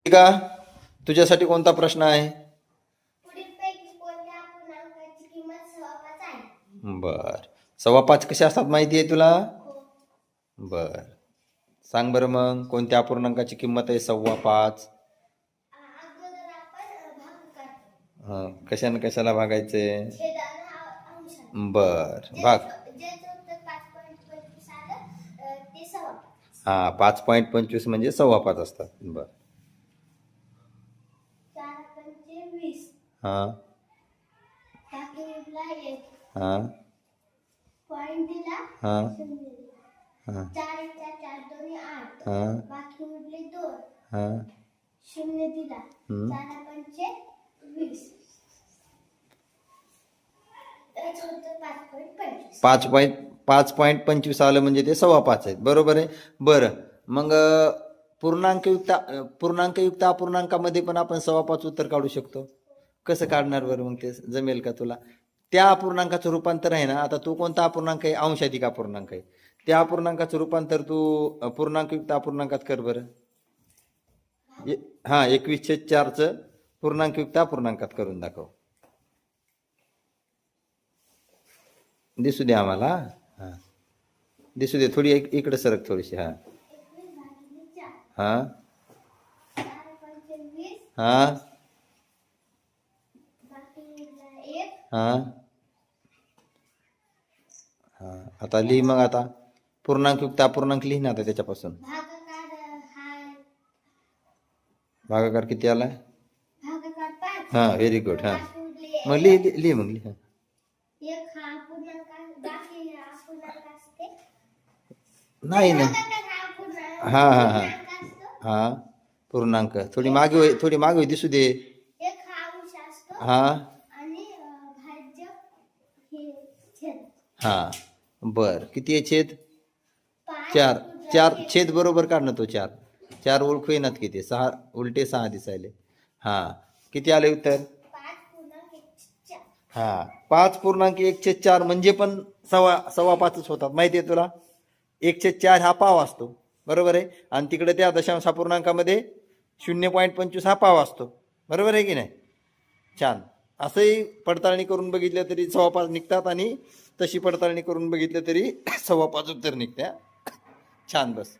ठीक आहे. तुझ्यासाठी कोणता प्रश्न आहे? बर, 5.25 कसे असतात माहिती आहे तुला? बर, सांग बरं मग कोणत्या अपूर्णांकाची किंमत आहे 5.25? कशाने कशाला भागायचे? बर, भाग. हा, 5.25 म्हणजे 5.25 असतात. बर. हा हा हा हा हा. पाच पॉईंट 5.25 आलं म्हणजे ते 5.25 आहेत. बरोबर आहे. बरं, मग पूर्णांकयुक्त अपूर्णांकामध्ये पण आपण 5.25 उत्तर काढू शकतो. कसं काढणार बरं? मग ते जमेल का तुला? त्या अपूर्णांकाचं रूपांतर आहे ना, आता तू कोणता अपूर्णांक आहे? अंशाधिक अपूर्णांक आहे. त्या अपूर्णांकाचं रूपांतर तू पूर्णांकयुक्त अपूर्णांकात कर बरं. हा, 21/4चं पूर्णांकयुक्त अपूर्णांकात करून दाखव. दिसू दे आम्हाला. हा, दिसू दे. थोडी इकडे सरक थोडीशी. हा हा हा हा हा. आता लिही मग. आता पूर्णांकयुक्त अपूर्णांक लिही ना आता त्याच्यापासून. भागाकार किती आला? हा, व्हेरी गुड. हा, मग लिही मग लिही. नाही ना. हा हा हा हा. पूर्णांक थोडी मागे होई, थोडी मागे होई, दिसू दे. हा हा. बर, किती आहे छेद? 4. 4 छेद बरोबर काढ ना तो. 4 ओळखू येणार किती? 6 उलटे 6 दिसायले. हा, किती आले उत्तर? हा, 5.1/4 म्हणजे पण 5.25 होतात. माहिती आहे तुला? 1/4 हा पाव असतो. बरोबर आहे. आणि तिकडे त्या दशांश अपूर्णांकामध्ये 0.25 हा पाव असतो. बरोबर आहे की नाही? छान. असंही पडताळणी करून बघितलं तरी 5.25 निघतात, आणि तशी पडताळणी करून बघितलं तरी 5.25 उत्तर निघते. छान. बस.